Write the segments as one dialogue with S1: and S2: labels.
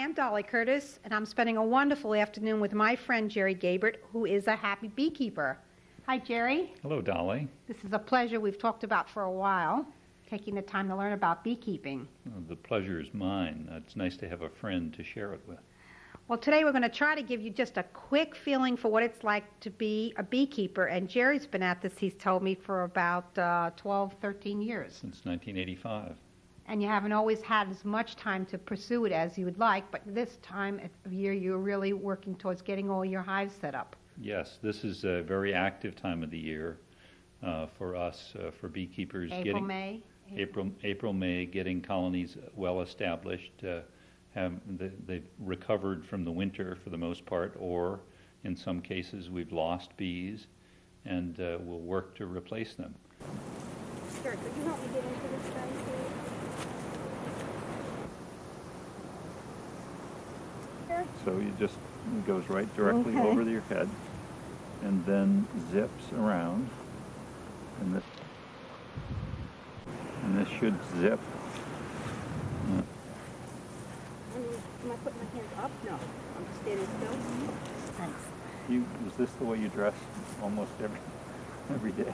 S1: I'm Dolly Curtis, and I'm spending a wonderful afternoon with my friend Jerry Gabert, who is a happy beekeeper. Hi, Jerry.
S2: Hello, Dolly.
S1: This is a pleasure we've talked about for a while, taking the time to learn about beekeeping.
S2: Oh, the pleasure is mine. It's nice to have a friend to share it with.
S1: Well, today we're going to try to give you just a quick feeling for what it's like to be a beekeeper, and Jerry's been at this, he's told me, for about 12, 13 years.
S2: Since 1985.
S1: And you haven't always had as much time to pursue it as you would like, but this time of year you're really working towards getting all your hives set up.
S2: Yes, this is a very active time of the year for us, for beekeepers.
S1: April, May,
S2: getting colonies well established. They've recovered from the winter for the most part, or in some cases we've lost bees, and we'll work to replace them.
S1: Sure, could you help me get into this guy, please?
S2: So it goes right directly over your head, and then zips around, and this should zip.
S1: Am I putting my hands up? No, I'm just standing still. Thanks.
S2: Is this the way you dress almost every day?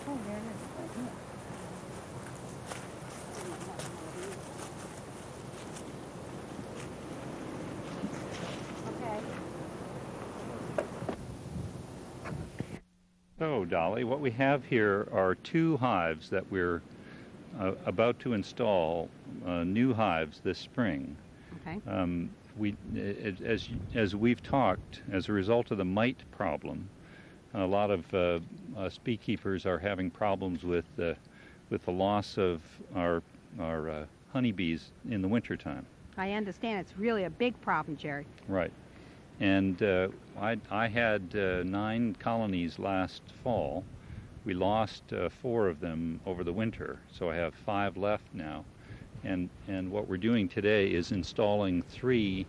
S1: Oh, there it is. Right here.
S2: So, Dolly, what we have here are two hives that we're about to install, new hives this spring.
S1: Okay.
S2: As we've talked, as a result of the mite problem, a lot of us beekeepers are having problems with the loss of our honeybees in the wintertime.
S1: I understand. It's really a big problem, Jerry.
S2: Right. And I had 9 colonies last fall. We lost 4 of them over the winter, so I have 5 left now. And what we're doing today is installing 3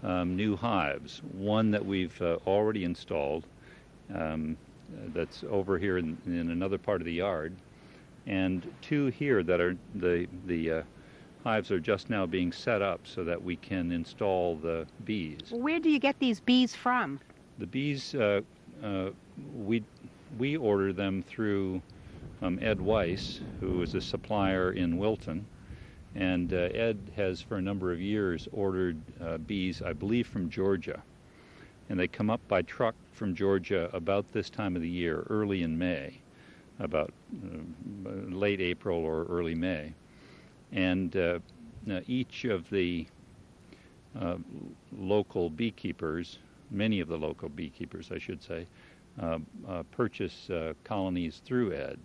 S2: new hives. One that we've already installed, that's over here in another part of the yard, and 2 here that are the hives are just now being set up so that we can install the bees.
S1: Well, where do you get these bees from?
S2: The bees, we order them through Ed Weiss, who is a supplier in Wilton. And Ed has, for a number of years, ordered bees, I believe, from Georgia. And they come up by truck from Georgia about this time of the year, early in May, about late April or early May. And each of the local beekeepers, many of the local beekeepers, I should say, purchase colonies through Ed,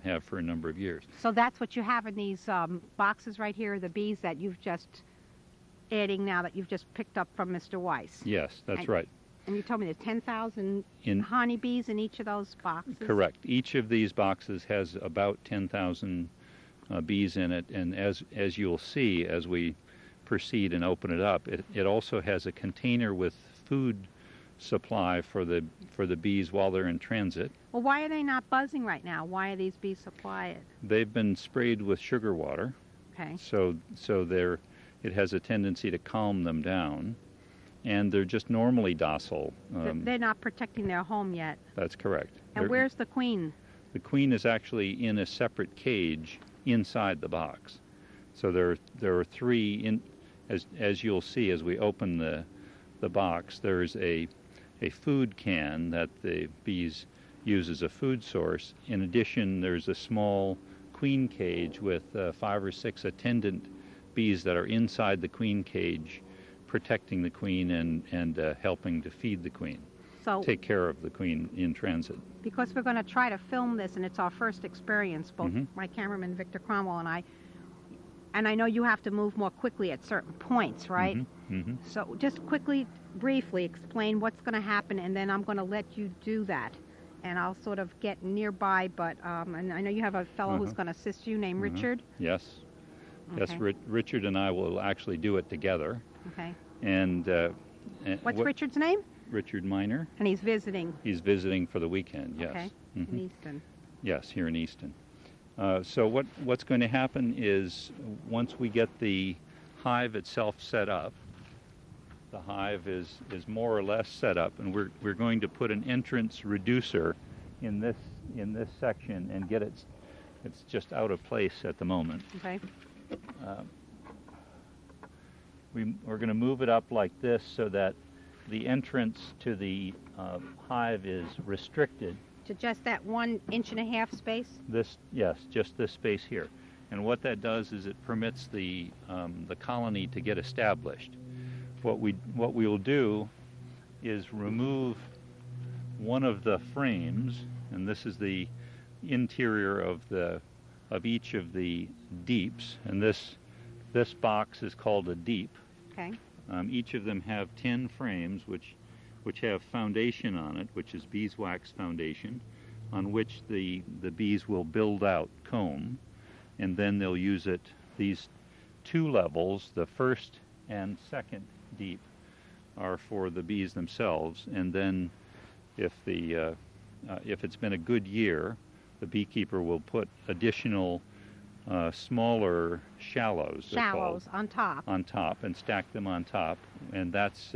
S2: have for a number of years.
S1: So that's what you have in these boxes right here, the bees that you've just adding now that you've just picked up from Mr. Weiss.
S2: Yes, that's right.
S1: And you told me there's 10,000 honeybees in each of those boxes?
S2: Correct. Each of these boxes has about 10,000 bees in it, and as you'll see as we proceed and open it up, it also has a container with food supply for the bees while they're in transit.
S1: Well, why are they not buzzing right now? Why are these bees supplied?
S2: They've been sprayed with sugar water.
S1: Okay.
S2: So it has a tendency to calm them down, and they're just normally docile.
S1: They're not protecting their home yet.
S2: That's correct.
S1: And where's the queen?
S2: The queen is actually in a separate cage inside the box. So there are 3 as you'll see as we open the box. There's a food can that the bees use as a food source. In addition, there's a small queen cage with 5 or 6 attendant bees that are inside the queen cage, protecting the queen and helping to feed the queen.
S1: So
S2: take care of the queen in transit.
S1: Because we're going to try to film this, and it's our first experience, both my cameraman Victor Cromwell and I know you have to move more quickly at certain points, right? So just quickly, briefly explain what's going to happen, and then I'm going to let you do that. And I'll sort of get nearby, but and I know you have a fellow who's going to assist you named Richard.
S2: Yes.
S1: Okay.
S2: Yes, Richard and I will actually do it together.
S1: Okay.
S2: And
S1: what's Richard's name?
S2: Richard Miner.
S1: And he's visiting?
S2: He's visiting for the weekend, yes.
S1: Okay, in Easton.
S2: Yes, here in Easton. So what's going to happen is once we get the hive itself set up, the hive is more or less set up, and we're going to put an entrance reducer in this section and get it's just out of place at the moment.
S1: Okay.
S2: We're going to move it up like this so that the entrance to the hive is restricted.
S1: To just that 1.5 inch space?
S2: Yes, just this space here. And what that does is it permits the colony to get established. What we will do is remove one of the frames, and this is the interior of each of the deeps, and this box is called a deep.
S1: Okay.
S2: Each of them have 10 frames which have foundation on it, which is beeswax foundation, on which the bees will build out comb, and then they'll use it. These 2 levels, the first and second deep, are for the bees themselves, and then if it's been a good year, the beekeeper will put additional smaller shallows
S1: on top.
S2: On top, and stack them on top, and that's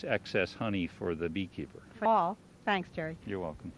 S2: excess honey for the beekeeper.
S1: All. Thanks, Jerry.
S2: You're welcome.